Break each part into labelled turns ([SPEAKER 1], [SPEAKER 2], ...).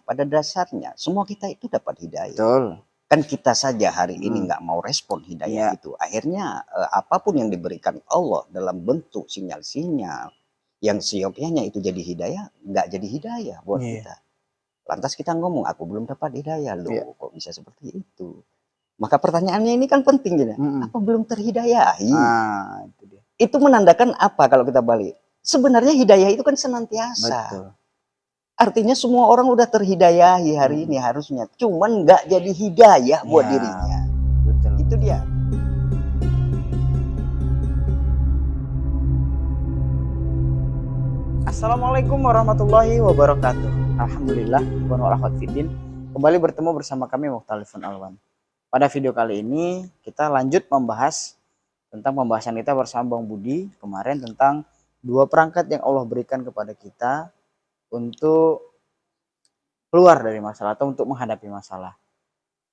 [SPEAKER 1] pada dasarnya semua kita itu dapat hidayah.
[SPEAKER 2] Betul.
[SPEAKER 1] Kan kita saja hari ini nggak mau respon hidayah
[SPEAKER 2] Iya.
[SPEAKER 1] itu. Akhirnya apapun yang diberikan Allah dalam bentuk sinyal-sinyal yang seyogyanya itu jadi hidayah, nggak jadi hidayah buat
[SPEAKER 2] Iya.
[SPEAKER 1] kita. Lantas kita ngomong, aku belum dapat hidayah.
[SPEAKER 2] Iya.
[SPEAKER 1] Loh, kok bisa seperti itu? Maka pertanyaannya ini kan penting gitu. Apa belum terhidayahi?
[SPEAKER 2] Ah, itu dia.
[SPEAKER 1] Itu menandakan apa kalau kita balik? Sebenarnya hidayah itu kan senantiasa.
[SPEAKER 2] Betul.
[SPEAKER 1] Artinya semua orang udah terhidayahi hari ini harusnya. Cuman nggak jadi hidayah buat
[SPEAKER 2] Ya,
[SPEAKER 1] dirinya.
[SPEAKER 2] betul.
[SPEAKER 1] Itu dia.
[SPEAKER 2] Assalamualaikum warahmatullahi wabarakatuh. Alhamdulillah, kembali bertemu bersama kami Mukhtalifun Alwan. Pada video kali ini kita lanjut membahas tentang pembahasan kita bersama Bang Budi kemarin tentang 2 perangkat yang Allah berikan kepada kita untuk keluar dari masalah atau untuk menghadapi masalah.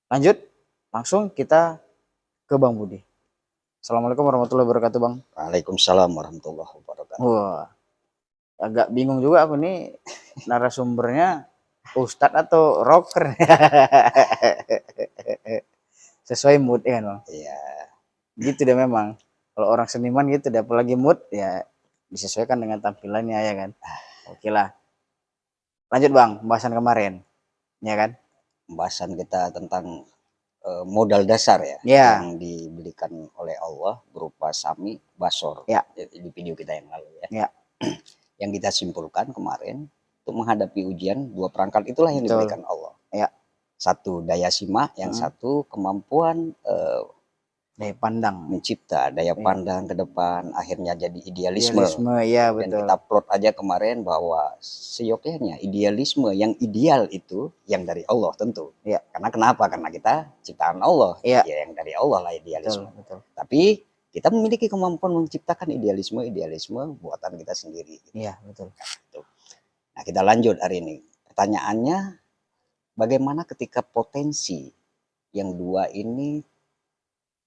[SPEAKER 2] Lanjut, langsung kita ke Bang Budi. Assalamualaikum warahmatullahi wabarakatuh, Bang.
[SPEAKER 1] Waalaikumsalam warahmatullahi wabarakatuh.
[SPEAKER 2] Wah, agak bingung juga aku nih narasumbernya Ustadz atau rocker. Sesuai mood ya kan, Bang?
[SPEAKER 1] Iya.
[SPEAKER 2] Gitu deh memang. Kalau orang seniman gitu deh, apalagi mood ya disesuaikan dengan tampilannya ya kan. Oke lah. Lanjut Bang, pembahasan kemarin. Ya kan?
[SPEAKER 1] Pembahasan kita tentang modal dasar ya, yang diberikan oleh Allah berupa sami basor di video kita yang lalu ya. Yang kita simpulkan kemarin untuk menghadapi ujian 2 perangkat itulah yang diberikan Allah. Satu daya simak, yang satu kemampuan
[SPEAKER 2] daya pandang,
[SPEAKER 1] mencipta daya pandang ke depan, akhirnya jadi idealisme.
[SPEAKER 2] Ya,
[SPEAKER 1] Dan
[SPEAKER 2] betul.
[SPEAKER 1] kita plot aja kemarin bahwa seyogyanya idealisme yang ideal itu yang dari Allah tentu. Karena kenapa? Karena kita ciptaan Allah. Ya yang dari Allah lah idealisme.
[SPEAKER 2] Betul.
[SPEAKER 1] Tapi kita memiliki kemampuan menciptakan idealisme buatan kita sendiri.
[SPEAKER 2] Iya, betul.
[SPEAKER 1] Nah, kita lanjut hari ini. Pertanyaannya, bagaimana ketika potensi yang 2 ini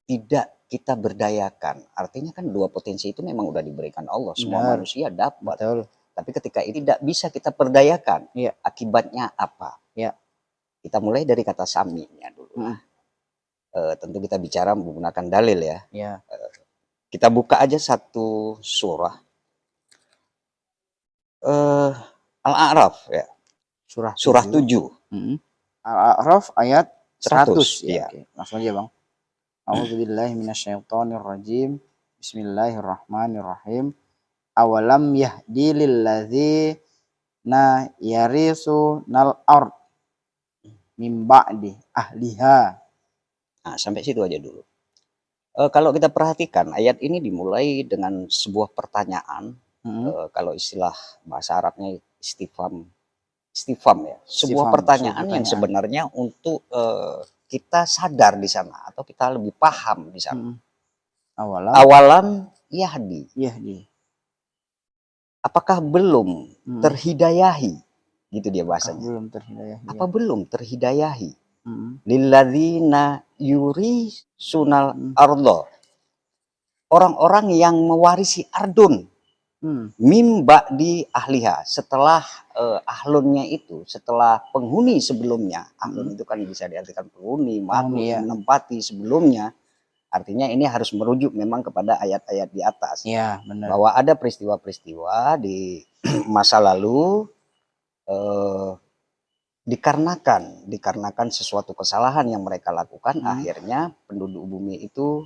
[SPEAKER 1] tidak kita berdayakan? Artinya kan 2 potensi itu memang udah diberikan Allah. Semua manusia dapat.
[SPEAKER 2] Betul.
[SPEAKER 1] Tapi ketika ini tidak bisa kita perdayakan, akibatnya apa? Kita mulai dari kata saminya dulu. Tentu kita bicara menggunakan dalil ya. Kita buka aja satu surah. Al-A'raf ya. Surah 7.
[SPEAKER 2] Al-A'raf ayat 100.
[SPEAKER 1] Ya.
[SPEAKER 2] Oke. Langsung aja Bang. A'udzubillahi minasyaitonirrajim. Bismillahirrahmanirrahim. Awalam yahdi lilladzina yarisunal ard min ba'di ahliha.
[SPEAKER 1] Nah, sampai situ aja dulu. Kalau kita perhatikan ayat ini dimulai dengan sebuah pertanyaan. Kalau istilah bahasa Arabnya istifham ya. Sebuah pertanyaan yang sebenarnya untuk kita sadar di sana atau kita lebih paham di sana. Awalam yahdi. Apakah belum terhidayahi? Gitu dia bahasanya.
[SPEAKER 2] Belum terhidayahi.
[SPEAKER 1] Apa belum terhidayahi? Lilladzina yurisunal ardo. Orang-orang yang mewarisi ardun. Mimba di ahliha, setelah ahlunnya itu, setelah penghuni sebelumnya. Ahlun itu kan bisa diartikan penghuni, makhluk yang menempati sebelumnya. Artinya ini harus merujuk memang kepada ayat-ayat di atas.
[SPEAKER 2] Benar.
[SPEAKER 1] Bahwa ada peristiwa-peristiwa di masa lalu dikarenakan sesuatu kesalahan yang mereka lakukan, akhirnya penduduk bumi itu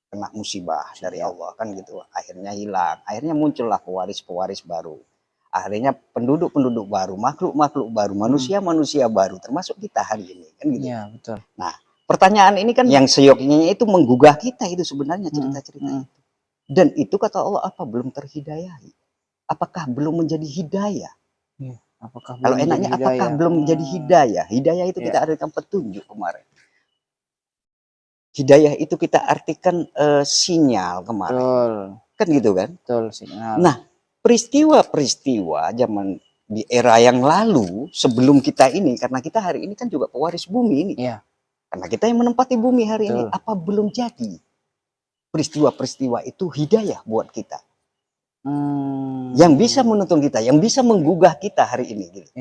[SPEAKER 1] kena musibah dari Allah kan gitu, akhirnya hilang, akhirnya muncullah pewaris-pewaris baru, akhirnya penduduk-penduduk baru, makhluk-makhluk baru, manusia-manusia baru, termasuk kita hari ini kan gitu.
[SPEAKER 2] Betul.
[SPEAKER 1] Nah, pertanyaan ini kan yang seyogyanya itu menggugah kita itu sebenarnya cerita-cerita itu. Dan itu kata Allah, apa belum terhidayahi? Apakah belum menjadi hidayah? Kalau enaknya apakah belum menjadi hidayah? Hidayah itu kita artikan petunjuk kemarin. Hidayah itu kita artikan sinyal kemarin.
[SPEAKER 2] Betul.
[SPEAKER 1] Kan gitu kan?
[SPEAKER 2] Betul, sinyal.
[SPEAKER 1] Nah, peristiwa-peristiwa zaman di era yang lalu sebelum kita ini, karena kita hari ini kan juga pewaris bumi ini. Karena kita yang menempati bumi hari ini, apa belum jadi peristiwa-peristiwa itu hidayah buat kita? Yang bisa menuntun kita, yang bisa menggugah kita hari ini gitu.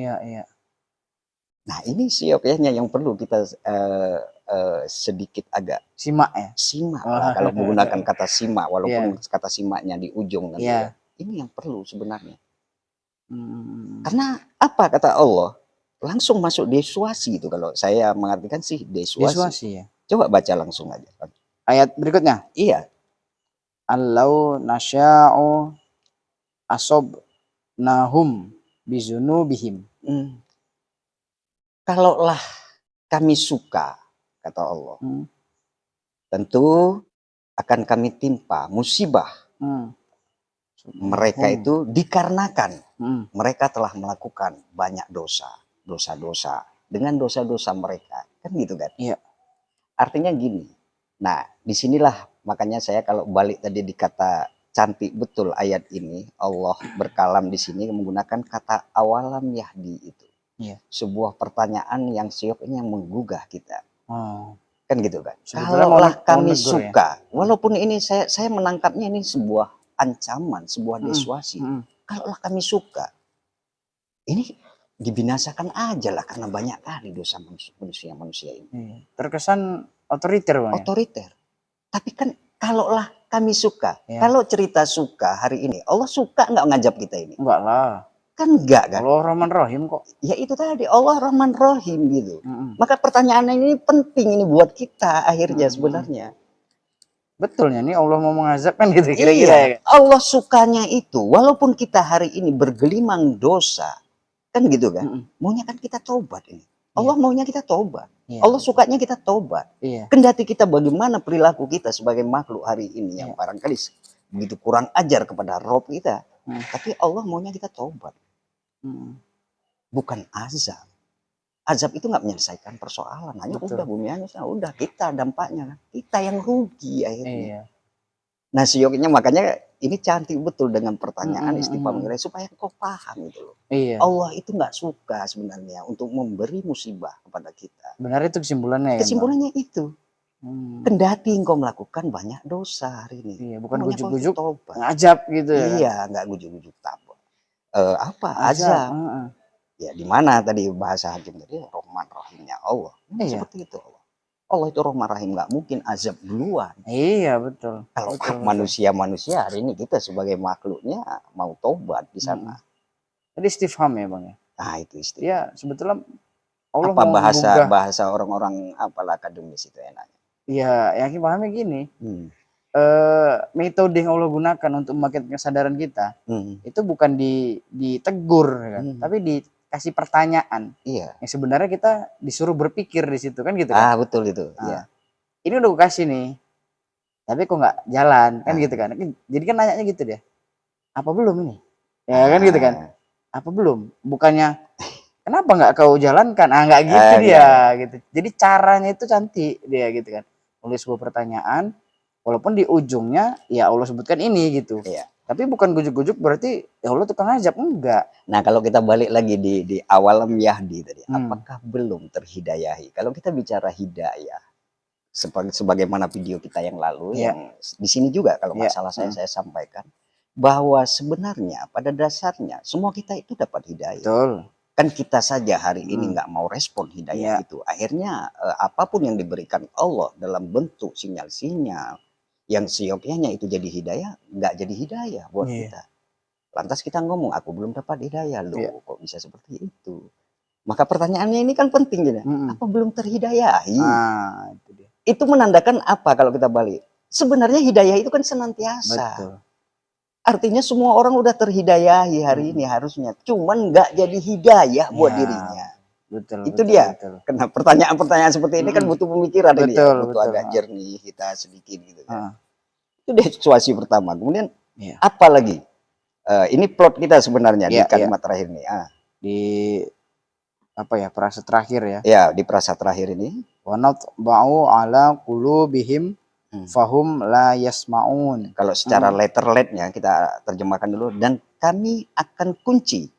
[SPEAKER 1] Nah, ini siokianya yang perlu kita sedikit agak
[SPEAKER 2] Simak ya.
[SPEAKER 1] simak lah kalau menggunakan kata simak, walaupun
[SPEAKER 2] Iya.
[SPEAKER 1] kata simaknya di ujung nanti
[SPEAKER 2] Iya.
[SPEAKER 1] kan. Ini yang perlu sebenarnya.
[SPEAKER 2] Hmm.
[SPEAKER 1] Karena apa kata Allah? Langsung masuk desuasi itu kalau saya mengartikan sih desuasi.
[SPEAKER 2] Desuasi ya.
[SPEAKER 1] Coba baca langsung aja.
[SPEAKER 2] Ayat berikutnya.
[SPEAKER 1] Iya.
[SPEAKER 2] Allau nasya'u asobnahum bizunubihim.
[SPEAKER 1] Kalaulah kami suka, kata Allah, tentu akan kami timpa musibah mereka itu dikarenakan mereka telah melakukan banyak dosa-dosa dengan dosa-dosa mereka, kan gitu kan?
[SPEAKER 2] Iya.
[SPEAKER 1] Artinya gini. Nah, disinilah makanya saya kalau balik tadi di kata cantik betul ayat ini, Allah berkalam di sini menggunakan kata awalam yahdi itu.
[SPEAKER 2] Iya.
[SPEAKER 1] Sebuah pertanyaan yang sioknya menggugah kita. Kan gitu kan?
[SPEAKER 2] Sebetulnya
[SPEAKER 1] Kalaulah
[SPEAKER 2] mau
[SPEAKER 1] kami
[SPEAKER 2] negur ya.
[SPEAKER 1] suka, walaupun ini saya menangkapnya ini sebuah ancaman, sebuah desuasi. Kalaulah kami suka, ini dibinasakan aja lah karena banyak kali dosa manusia ini.
[SPEAKER 2] Terkesan otoriter, Bang.
[SPEAKER 1] Otoriter. Tapi kan kalaulah kami suka, kalau cerita suka hari ini, Allah suka nggak ngajak kita ini?
[SPEAKER 2] Enggak lah.
[SPEAKER 1] Kan enggak kan?
[SPEAKER 2] Allah Rahman Rahim kok.
[SPEAKER 1] Ya itu tadi, Allah Rahman Rahim gitu. Maka pertanyaan ini penting ini buat kita akhirnya sebenarnya.
[SPEAKER 2] Betulnya nih Allah mau mengazab kan gitu kira-kira ya.
[SPEAKER 1] Allah sukanya itu, walaupun kita hari ini bergelimang dosa, kan gitu kan? Maunya kan kita tobat ini. Allah maunya kita tobat. Allah sukanya kita tobat. Kendati kita bagaimana perilaku kita sebagai makhluk hari ini yang barangkali begitu kurang ajar kepada Rob kita. Tapi Allah maunya kita tobat. Bukan azab. Azab itu nggak menyelesaikan persoalan. Hanya udah bumi hanya udah kita dampaknya. Kita yang rugi akhirnya. Nah sioknya makanya ini cantik betul dengan pertanyaan istifham supaya kau paham itu loh. Allah itu nggak suka sebenarnya untuk memberi musibah kepada kita.
[SPEAKER 2] Benar itu kesimpulannya.
[SPEAKER 1] Kesimpulannya itu. Kendati engkau melakukan banyak dosa hari ini.
[SPEAKER 2] Bukan gujuk-gujuk, ngajab gitu ya.
[SPEAKER 1] Iya, nggak gujuk-gujuk tabah. Azab. Ya di mana tadi bahasa hakim tadi Rahman Rahimnya Allah. Seperti itu Allah. Allah itu Rahman Rahim, nggak mungkin azab duluan.
[SPEAKER 2] Iya betul.
[SPEAKER 1] Kalau manusia hari ini kita sebagai makhluknya mau tobat di sana.
[SPEAKER 2] Jadi istifham ya Bang ya.
[SPEAKER 1] Nah itu istifham.
[SPEAKER 2] Ya sebetulnya Allah
[SPEAKER 1] apa bahasa orang-orang apalah akademis itu enaknya.
[SPEAKER 2] Iya, yang pahamnya gini. Metode yang Allah gunakan untuk membangkitkan kesadaran kita itu bukan ditegur kan, tapi dikasih pertanyaan.
[SPEAKER 1] Iya.
[SPEAKER 2] Yang sebenarnya kita disuruh berpikir di situ kan gitu kan.
[SPEAKER 1] Betul itu. Iya.
[SPEAKER 2] Ini udah gue kasih nih. Tapi kok nggak jalan kan gitu kan. Jadi kan nanyanya gitu dia. Apa belum ini? Ya kan gitu kan. Apa belum? Bukannya kenapa nggak kau jalankan? Nggak gitu dia gitu. Jadi caranya itu cantik dia gitu kan. Oleh sebuah pertanyaan, walaupun di ujungnya ya Allah sebutkan ini gitu. Iya. Tapi bukan gujuk-gujuk berarti ya Allah tukang ajab, enggak.
[SPEAKER 1] Nah kalau kita balik lagi di awalam yahdi tadi, apakah belum terhidayahi? Kalau kita bicara hidayah, sebagaimana video kita yang lalu, yang di sini juga kalau nggak salah saya sampaikan, bahwa sebenarnya pada dasarnya semua kita itu dapat hidayah.
[SPEAKER 2] Betul.
[SPEAKER 1] Kan kita saja hari ini nggak mau respon hidayah itu. Akhirnya apapun yang diberikan Allah dalam bentuk sinyal-sinyal yang siokianya itu jadi hidayah, nggak jadi hidayah buat kita. Lantas kita ngomong, aku belum dapat hidayah loh, kok bisa seperti itu? Maka pertanyaannya ini kan penting gitu. Apa belum terhidayahi?
[SPEAKER 2] Itu dia.
[SPEAKER 1] Itu menandakan apa kalau kita balik? Sebenarnya hidayah itu kan senantiasa. Betul. Artinya semua orang udah terhidayahi hari ini harusnya, cuman nggak jadi hidayah buat dirinya.
[SPEAKER 2] Betul,
[SPEAKER 1] itu dia. Karena pertanyaan-pertanyaan seperti ini kan butuh pemikiran ini ya, butuh agak jernih kita sedikit gitu kan. Itu dia situasi pertama. Kemudian apa lagi? Ini plot kita sebenarnya di kalimat terakhir ini.
[SPEAKER 2] Di apa ya, frase terakhir ya?
[SPEAKER 1] Ya, di frase terakhir ini.
[SPEAKER 2] Wa natba'u ala qulubihim fahum la yasma'un.
[SPEAKER 1] Kalau secara letter-letnya kita terjemahkan dulu, dan kami akan kunci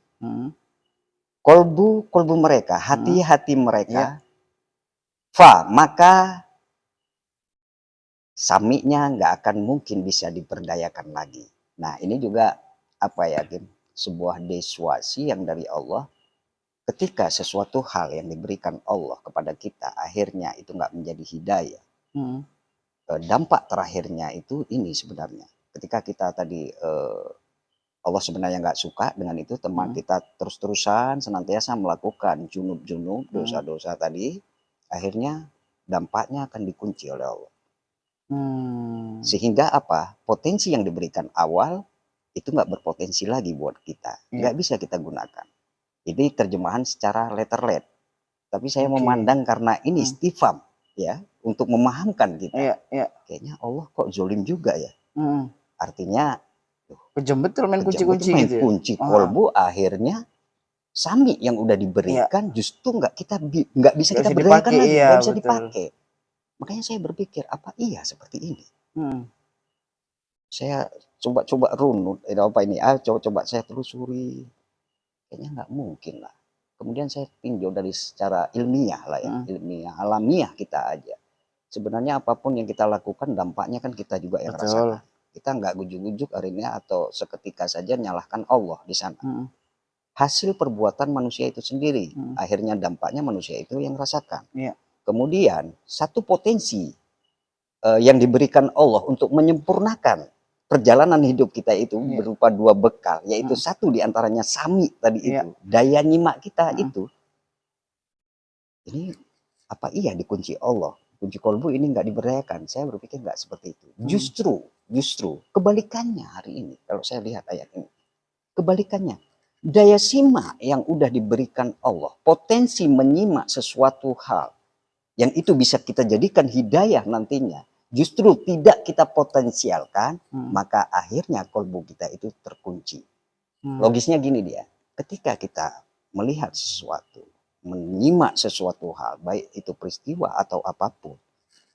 [SPEAKER 1] kolbu mereka, hati-hati mereka. Maka sami'nya nggak akan mungkin bisa diperdayakan lagi. Nah ini juga apa ya, sebuah desuasi yang dari Allah ketika sesuatu hal yang diberikan Allah kepada kita akhirnya itu nggak menjadi hidayah, dampak terakhirnya itu ini sebenarnya. Ketika kita tadi Allah sebenarnya nggak suka dengan itu, teman kita terus-terusan senantiasa melakukan junub-junub, dosa-dosa tadi, akhirnya dampaknya akan dikunci oleh Allah. Sehingga apa? Potensi yang diberikan awal itu nggak berpotensi lagi buat kita, nggak bisa kita gunakan. Ini terjemahan secara letter-let. Tapi saya memandang karena ini istifham ya, untuk memahamkan kita. Kayaknya Allah kok zolim juga ya. Artinya
[SPEAKER 2] kejam betul main
[SPEAKER 1] kejam
[SPEAKER 2] kunci-kunci
[SPEAKER 1] betul main
[SPEAKER 2] gitu.
[SPEAKER 1] kunci kolbu, akhirnya sami yang udah diberikan justru nggak bisa kita berdayakan lagi, nggak bisa dipakai. Makanya saya berpikir apa iya seperti ini. Saya coba runut apa ini, coba saya telusuri, kayaknya nggak mungkin lah. Kemudian saya tinjau dari secara ilmiah lah ya, ilmiah alamiah kita aja. Sebenarnya apapun yang kita lakukan dampaknya kan kita juga yang rasakan. Kita nggak gujuk-gujuk hari ini atau seketika saja nyalahkan Allah di sana. Hasil perbuatan manusia itu sendiri, akhirnya dampaknya manusia itu yang rasakan. Kemudian satu potensi yang diberikan Allah untuk menyempurnakan perjalanan hidup kita itu berupa dua bekal, yaitu satu diantaranya sami tadi itu, daya nyimak kita itu. Ini apa iya dikunci Allah? Kunci kolbu ini nggak diberdayakan. Saya berpikir nggak seperti itu. Justru kebalikannya hari ini. Kalau saya lihat ayat ini, kebalikannya. Daya simak yang udah diberikan Allah, potensi menyimak sesuatu hal yang itu bisa kita jadikan hidayah nantinya, justru tidak kita potensialkan, maka akhirnya kolbu kita itu terkunci. Logisnya gini dia, ketika kita melihat sesuatu, menyimak sesuatu hal, baik itu peristiwa atau apapun,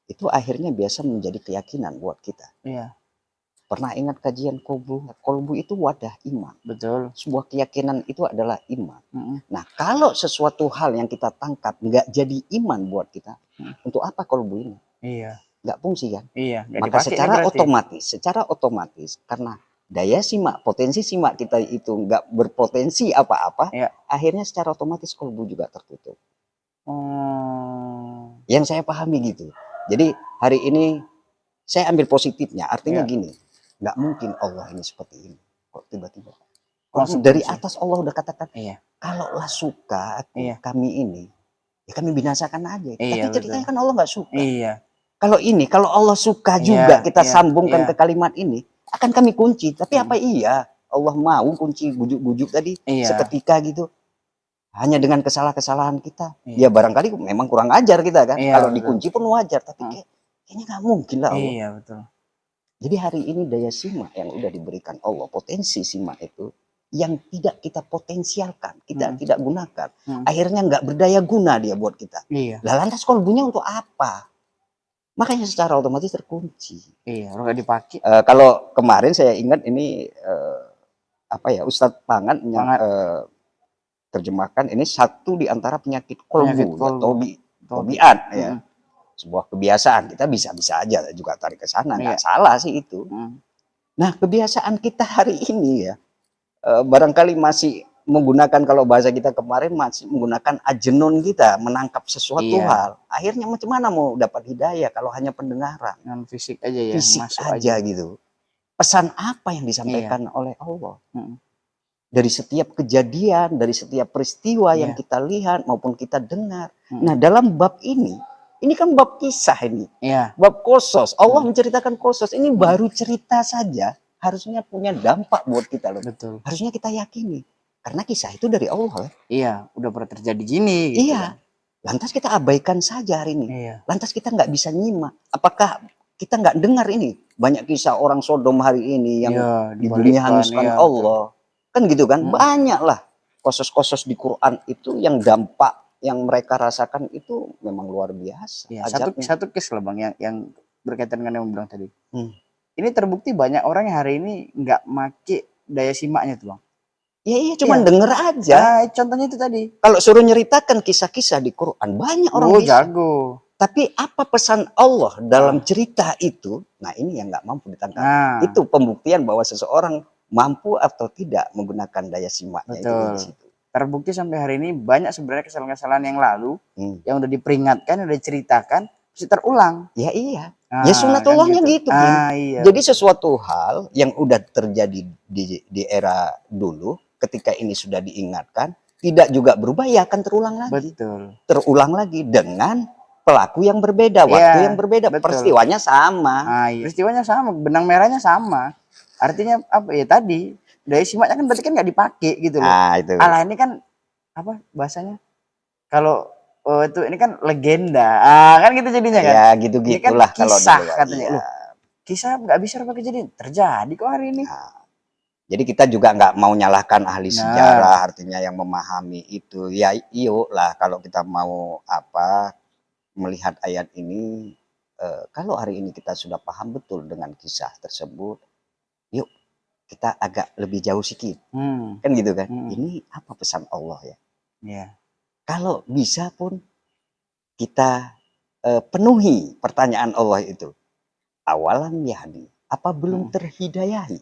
[SPEAKER 1] itu akhirnya biasa menjadi keyakinan buat kita. Pernah ingat kajian kolbu? Kolbu itu wadah iman.
[SPEAKER 2] Betul.
[SPEAKER 1] Sebuah keyakinan itu adalah iman. Nah, kalau sesuatu hal yang kita tangkap nggak jadi iman buat kita, untuk apa kolbu ini? Nggak fungsi kan? Maka secara otomatis karena daya simak, potensi simak kita itu nggak berpotensi apa-apa, akhirnya secara otomatis kolbu juga tertutup. Yang saya pahami gitu. Jadi hari ini saya ambil positifnya, artinya gini, nggak mungkin Allah ini seperti ini. Kok tiba-tiba? Dari atas Allah udah katakan, kalaulah suka kami ini, ya kami binasakan aja. Tapi ceritanya kan Allah nggak suka. Kalau Allah suka juga kita sambungkan ke kalimat ini, akan kami kunci. Tapi apa iya Allah mau kunci bujuk-bujuk tadi seketika gitu? Hanya dengan kesalahan-kesalahan kita. Ya barangkali memang kurang ajar kita kan. Kalau dikunci pun wajar, tapi kayaknya nggak mungkin lah Allah.
[SPEAKER 2] Betul.
[SPEAKER 1] Jadi hari ini daya simak yang udah diberikan Allah, potensi simak itu yang tidak kita potensialkan, kita tidak gunakan, akhirnya nggak berdaya guna dia buat kita. Lah lantas kolbunya untuk apa? Makanya secara otomatis terkunci.
[SPEAKER 2] Nggak dipakai.
[SPEAKER 1] Kalau kemarin saya ingat ini Ustadz Pangan terjemahkan ini satu di antara penyakit kolbu. Tobian ya. Sebuah kebiasaan, kita bisa aja juga tarik ke sana, nggak salah sih itu. Nah kebiasaan kita hari ini ya, barangkali masih menggunakan, kalau bahasa kita kemarin masih menggunakan ajenon kita menangkap sesuatu hal. Akhirnya macam mana mau dapat hidayah kalau hanya pendengaran?
[SPEAKER 2] Dengan fisik aja ya.
[SPEAKER 1] Fisik aja gitu. Pesan apa yang disampaikan oleh Allah? Dari setiap kejadian, dari setiap peristiwa yang kita lihat maupun kita dengar. Nah dalam bab ini kan bab kisah ini, bab Qasas. Allah menceritakan Qasas, ini baru cerita saja, harusnya punya dampak buat kita loh.
[SPEAKER 2] Betul.
[SPEAKER 1] Harusnya kita yakini, karena kisah itu dari Allah.
[SPEAKER 2] Udah pernah terjadi gini. Gitu
[SPEAKER 1] lantas kita abaikan saja hari ini. Lantas kita nggak bisa nyimak. Apakah kita nggak dengar ini banyak kisah orang Sodom hari ini yang di dunia hanguskan Allah? Kan gitu kan, banyak lah Qasas-qasas di Quran itu yang dampak yang mereka rasakan itu memang luar biasa.
[SPEAKER 2] Satu case lah Bang yang berkaitan dengan yang bilang tadi. Ini terbukti banyak orang yang hari ini nggak make daya simaknya tuh Bang.
[SPEAKER 1] Iya, cuman denger aja.
[SPEAKER 2] Nah, contohnya itu tadi.
[SPEAKER 1] Kalau suruh nyeritakan kisah-kisah di Quran, banyak orang bisa.
[SPEAKER 2] Jago.
[SPEAKER 1] Tapi apa pesan Allah dalam cerita itu? Nah, ini yang nggak mampu ditangkap. Itu pembuktian bahwa seseorang mampu atau tidak menggunakan daya simaknya itu di situ.
[SPEAKER 2] terbukti sampai hari ini banyak sebenarnya kesalahan-kesalahan yang lalu yang udah diperingatkan, udah diceritakan, masih terulang.
[SPEAKER 1] Ya iya.
[SPEAKER 2] Nah,
[SPEAKER 1] Ya sunatullahnya
[SPEAKER 2] kan
[SPEAKER 1] gitu, Kim.
[SPEAKER 2] Iya.
[SPEAKER 1] Jadi sesuatu hal yang udah terjadi di era dulu, ketika ini sudah diingatkan, tidak juga berubah, ya akan terulang lagi.
[SPEAKER 2] Betul.
[SPEAKER 1] Terulang lagi dengan pelaku yang berbeda, waktu yang berbeda,
[SPEAKER 2] betul.
[SPEAKER 1] Peristiwanya sama.
[SPEAKER 2] Iya. Peristiwanya sama, benang merahnya sama. Artinya apa ya tadi? Daya simaknya kan berarti kan nggak dipakai gitu loh.
[SPEAKER 1] Itu.
[SPEAKER 2] Alah ini kan apa bahasanya? Kalau itu ini kan legenda, kan gitu jadinya kan?
[SPEAKER 1] Ya gitu-gitulah
[SPEAKER 2] kan kisah
[SPEAKER 1] kalau
[SPEAKER 2] katanya.
[SPEAKER 1] iya.
[SPEAKER 2] Loh, kisah nggak bisa pakai jadi terjadi kok hari ini.
[SPEAKER 1] Nah, jadi kita juga nggak mau nyalahkan ahli sejarah, artinya yang memahami itu. Ya iyo lah kalau kita mau melihat ayat ini, kalau hari ini kita sudah paham betul dengan kisah tersebut, yuk kita agak lebih jauh sedikit, kan gitu kan? Ini apa pesan Allah ya? Kalau bisa pun kita penuhi pertanyaan Allah itu, awalan yahdi, apa belum terhidayahi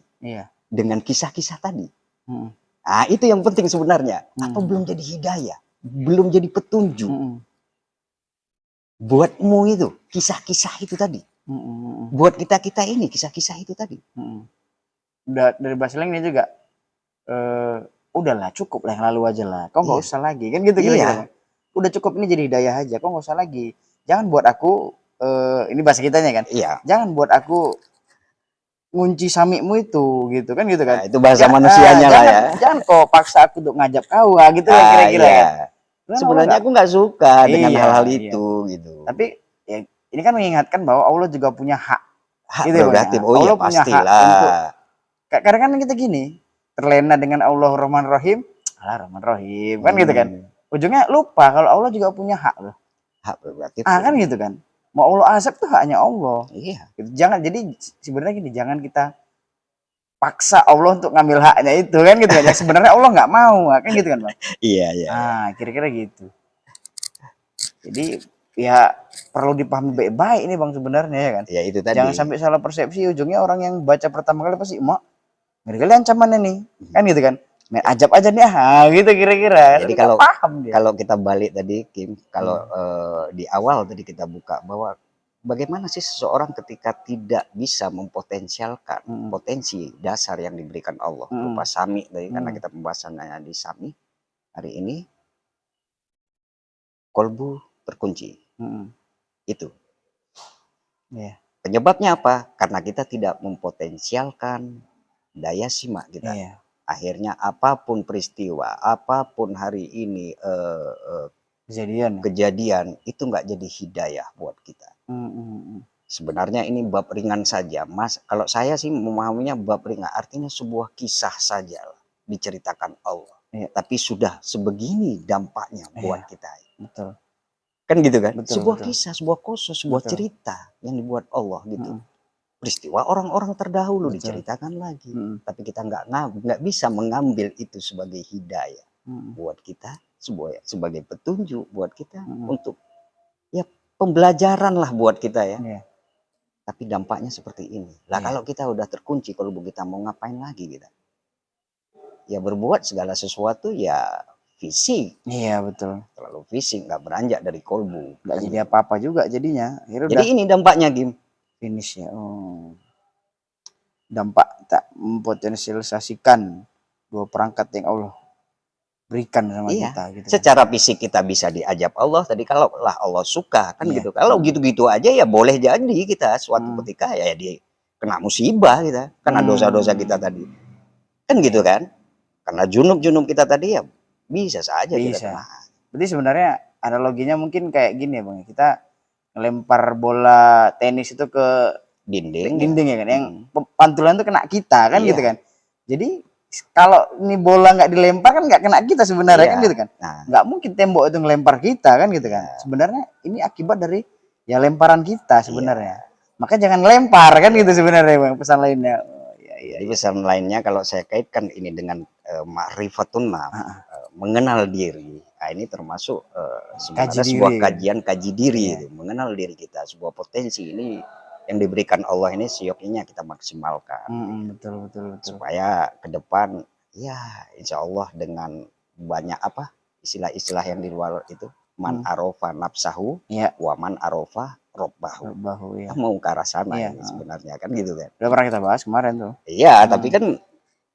[SPEAKER 1] dengan kisah-kisah tadi? Nah itu yang penting sebenarnya, apa belum jadi hidayah, belum jadi petunjuk buatmu itu, kisah-kisah itu tadi, buat kita ini kisah-kisah itu tadi.
[SPEAKER 2] Udah dari bahasa lain ini juga udahlah cukup lah yang lalu aja lah, kau nggak usah lagi kan gitu kira-kira. Udah cukup ini jadi hidayah aja, kau nggak usah lagi, jangan buat aku ini bahasa kitanya kan, jangan buat aku ngunci samimu itu gitu kan. Nah,
[SPEAKER 1] itu bahasa manusianya lah ya.
[SPEAKER 2] Jangan kau paksa aku untuk ngajak kau gitu lah kira-kira kan.
[SPEAKER 1] Sebenarnya aku nggak suka dengan hal-hal itu gitu.
[SPEAKER 2] Tapi ya, ini kan mengingatkan bahwa Allah juga punya hak
[SPEAKER 1] gitu, prerogatif. Oh iya pastilah. Untuk,
[SPEAKER 2] kadang kan kita gini terlena dengan Allah Rahman Rahim, Rahman Rahim kan gitu kan. Ujungnya lupa kalau Allah juga punya hak loh.
[SPEAKER 1] Hak prerogatif.
[SPEAKER 2] Kan gitu kan. Mau Allah azab tuh haknya Allah.
[SPEAKER 1] Iya.
[SPEAKER 2] Gitu. Jangan, jadi sebenarnya gini, jangan kita paksa Allah untuk ngambil haknya itu kan gitu kan. Yang sebenarnya Allah nggak mau kan gitu kan Bang.
[SPEAKER 1] Iya.
[SPEAKER 2] Kira-kira gitu. Jadi ya perlu dipahami baik-baik ini Bang sebenarnya ya kan.
[SPEAKER 1] Ya itu tadi.
[SPEAKER 2] Jangan sampai salah persepsi, ujungnya orang yang baca pertama kali pasti mak ngeri-ngeri ancamannya nih. Kan gitu kan. Main ajab aja nih gitu kira-kira.
[SPEAKER 1] Jadi kalau kita balik tadi Kim, kalau di awal tadi kita buka bahwa bagaimana sih seseorang ketika tidak bisa mempotensialkan potensi dasar yang diberikan Allah berupa sami tadi, karena kita pembahasannya di sami hari ini, kolbu terkunci. Itu. Penyebabnya apa? Karena kita tidak mempotensialkan daya simak kita. Akhirnya apapun peristiwa, apapun hari ini kejadian itu nggak jadi hidayah buat kita. Sebenarnya ini bab ringan saja, Mas. Kalau saya sih memahaminya bab ringan, artinya sebuah kisah saja diceritakan Allah. Tapi sudah sebegini dampaknya buat kita.
[SPEAKER 2] Betul.
[SPEAKER 1] Kan gitu kan? Sebuah kisah, sebuah kosos, sebuah cerita yang dibuat Allah gitu. Peristiwa orang-orang terdahulu diceritakan lagi, tapi kita nggak bisa mengambil itu sebagai hidayah buat kita, sebagai petunjuk buat kita untuk ya pembelajaran lah buat kita ya. Tapi dampaknya seperti ini. Lah kalau kita udah terkunci, kalau kita mau ngapain lagi kita? Ya berbuat segala sesuatu ya fisik.
[SPEAKER 2] Iya betul.
[SPEAKER 1] Terlalu fisik, nggak beranjak dari kolbu.
[SPEAKER 2] Nggak jadi apa-apa juga jadinya.
[SPEAKER 1] Jadi ini dampaknya Gim.
[SPEAKER 2] Finish ya. Dampak tak mempotensialisasikan dua perangkat yang Allah berikan sama kita gitu.
[SPEAKER 1] Secara fisik kita bisa diajab Allah tadi, kalau lah Allah suka kan gitu. Kalau gitu-gitu aja ya boleh jadi kita suatu ketika ya dia kena musibah kita karena dosa-dosa kita tadi. Kan gitu kan? Karena junub-junub kita tadi ya bisa saja kita kena.
[SPEAKER 2] Berarti sebenarnya analoginya mungkin kayak gini ya Bang. Kita ngelempar bola tenis itu ke dinding ya kan, yang pantulan itu kena kita kan gitu kan. Jadi kalau ini bola nggak dilempar kan nggak kena kita sebenarnya kan gitu kan. Nggak mungkin tembok itu ngelempar kita kan gitu kan. Sebenarnya ini akibat dari ya lemparan kita sebenarnya. Maka jangan lempar kan gitu sebenarnya Bang, pesan lainnya.
[SPEAKER 1] Jadi pesan lainnya kalau saya kaitkan ini dengan ma'rifatun mengenal diri. Nah, ini termasuk sebenarnya sebuah kajian kaji diri, itu, mengenal diri kita, sebuah potensi ini yang diberikan Allah ini seyogianya kita maksimalkan.
[SPEAKER 2] Betul.
[SPEAKER 1] Supaya ke depan ya insya Allah dengan banyak apa istilah-istilah yang di luar itu, man arofa nafsahu
[SPEAKER 2] Iya.
[SPEAKER 1] wa man arofa robbahu.
[SPEAKER 2] Bahu ya.
[SPEAKER 1] Kita mau ke arah sana
[SPEAKER 2] Iya.
[SPEAKER 1] ini sebenarnya kan gitu kan.
[SPEAKER 2] Udah pernah kita bahas kemarin tuh.
[SPEAKER 1] Iya, tapi kan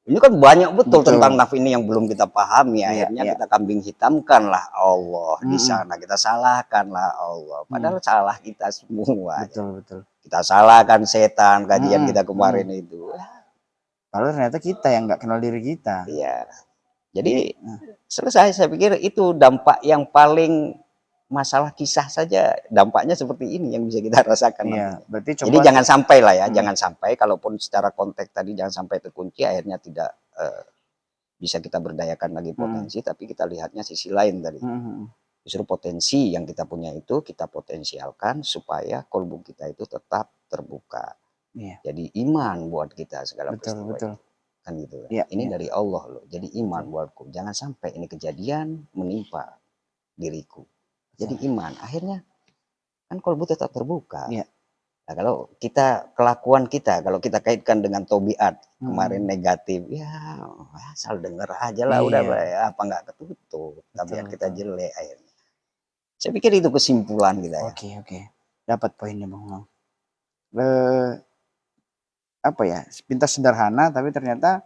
[SPEAKER 1] ini kan banyak betul,
[SPEAKER 2] Betul.
[SPEAKER 1] tentang naf ini yang belum kita pahami.
[SPEAKER 2] Iya,
[SPEAKER 1] Akhirnya
[SPEAKER 2] iya.
[SPEAKER 1] kita kambing hitamkan lah Allah di sana, kita salahkan lah Allah. Padahal salah kita semua.
[SPEAKER 2] Betul.
[SPEAKER 1] Kita salahkan setan, kajian kita kemarin itu.
[SPEAKER 2] Kalau ternyata kita yang nggak kenal diri kita.
[SPEAKER 1] Iya. Jadi selesai, saya pikir itu dampak yang paling masalah kisah saja, dampaknya seperti ini yang bisa kita rasakan.
[SPEAKER 2] Iya, berarti coba.
[SPEAKER 1] Jadi jangan sampai lah ya, jangan sampai kalaupun secara konteks tadi jangan sampai terkunci, akhirnya tidak bisa kita berdayakan lagi potensi, tapi kita lihatnya sisi lain tadi. Justru potensi yang kita punya itu kita potensialkan supaya kolbu kita itu tetap terbuka.
[SPEAKER 2] Iya.
[SPEAKER 1] Jadi iman buat kita segala peristiwa
[SPEAKER 2] Betul.
[SPEAKER 1] itu. Kan gitu kan.
[SPEAKER 2] Iya,
[SPEAKER 1] Ini dari Allah loh. Jadi iman buatku. Jangan sampai ini kejadian menimpa diriku. Jadi iman. Akhirnya kan kolbu tetap terbuka.
[SPEAKER 2] Iya.
[SPEAKER 1] Nah, kalau kita kelakuan kita, kalau kita kaitkan dengan tobiat kemarin negatif, ya asal denger aja lah, udah apa nggak ketutup, tabiat kita jelek akhirnya. Saya pikir itu kesimpulan kita ya.
[SPEAKER 2] Oke. Dapat poinnya Bang. Apa ya, pintas sederhana tapi ternyata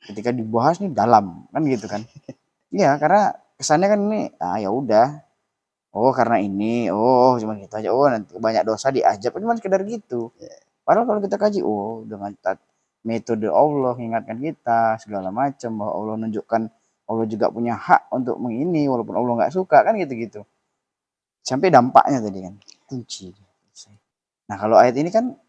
[SPEAKER 2] ketika dibahas nih dalam kan gitu kan. Iya, karena kesannya kan ini ya udah. Oh karena ini, cuma gitu aja. Oh nanti banyak dosa diajab, cuma sekedar gitu. Padahal kalau kita kaji, dengan metode Allah mengingatkan kita segala macam, bahwa Allah menunjukkan Allah juga punya hak untuk mengini walaupun Allah nggak suka kan gitu-gitu. Sampai dampaknya tadi kan kunci. Nah kalau ayat ini kan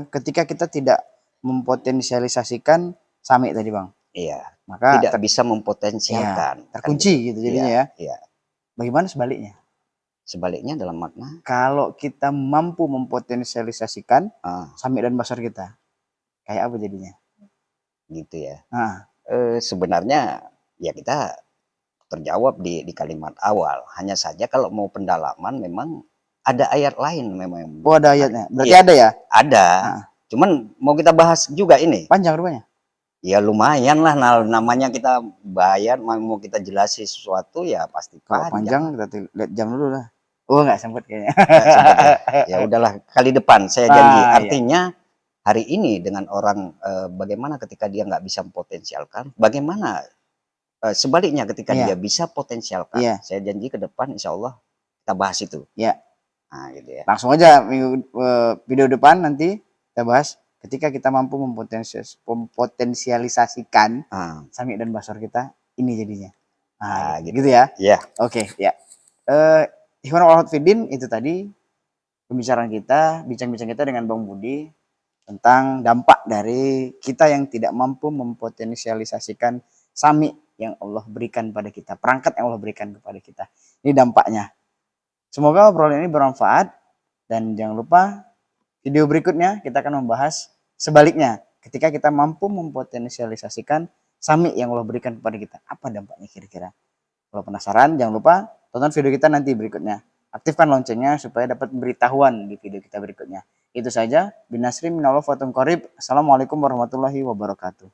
[SPEAKER 2] ketika kita tidak mempotensialisasikan sami tadi Bang.
[SPEAKER 1] Iya.
[SPEAKER 2] Maka
[SPEAKER 1] tidak bisa mempotensialkan.
[SPEAKER 2] Ya, terkunci gitu jadinya ya.
[SPEAKER 1] Iya.
[SPEAKER 2] Bagaimana sebaliknya?
[SPEAKER 1] Sebaliknya dalam makna
[SPEAKER 2] kalau kita mampu mempotensialisasikan sami dan basar kita, kayak apa jadinya?
[SPEAKER 1] Gitu ya.
[SPEAKER 2] Sebenarnya
[SPEAKER 1] ya kita terjawab di kalimat awal. Hanya saja kalau mau pendalaman memang ada ayat lain memang.
[SPEAKER 2] Oh ada ayatnya. Berarti ada ya?
[SPEAKER 1] Ada. Cuman mau kita bahas juga ini.
[SPEAKER 2] Panjang rupanya? Ya
[SPEAKER 1] lumayan lah, namanya kita bayar, mau kita jelasin sesuatu ya pasti
[SPEAKER 2] panjang. Kita lihat jam dulu lah. Oh nggak sempat kayaknya.
[SPEAKER 1] Ya udahlah, kali depan saya janji. Artinya hari ini dengan orang bagaimana ketika dia nggak bisa mempotensialkan, bagaimana sebaliknya ketika dia bisa potensialkan. Saya janji ke depan insya Allah kita bahas itu. Nah, gitu ya.
[SPEAKER 2] Langsung aja video depan nanti kita bahas ketika kita mampu mempotensialisasikan sami dan basar kita, ini jadinya. Gitu ya. Oke, ya. Ikhwan wal Fiddin, itu tadi pembicaraan kita, bincang-bincang kita dengan Bang Budi tentang dampak dari kita yang tidak mampu mempotensialisasikan sami yang Allah berikan pada kita, perangkat yang Allah berikan kepada kita. Ini dampaknya. Semoga obrolan ini bermanfaat, dan jangan lupa video berikutnya kita akan membahas sebaliknya. Ketika kita mampu mempotensialisasikan sami yang Allah berikan kepada kita, apa dampaknya kira-kira? Kalau penasaran, jangan lupa tonton video kita nanti berikutnya. Aktifkan loncengnya supaya dapat pemberitahuan di video kita berikutnya. Itu saja. Binasri minallah wa tungqarib. Assalamualaikum warahmatullahi wabarakatuh.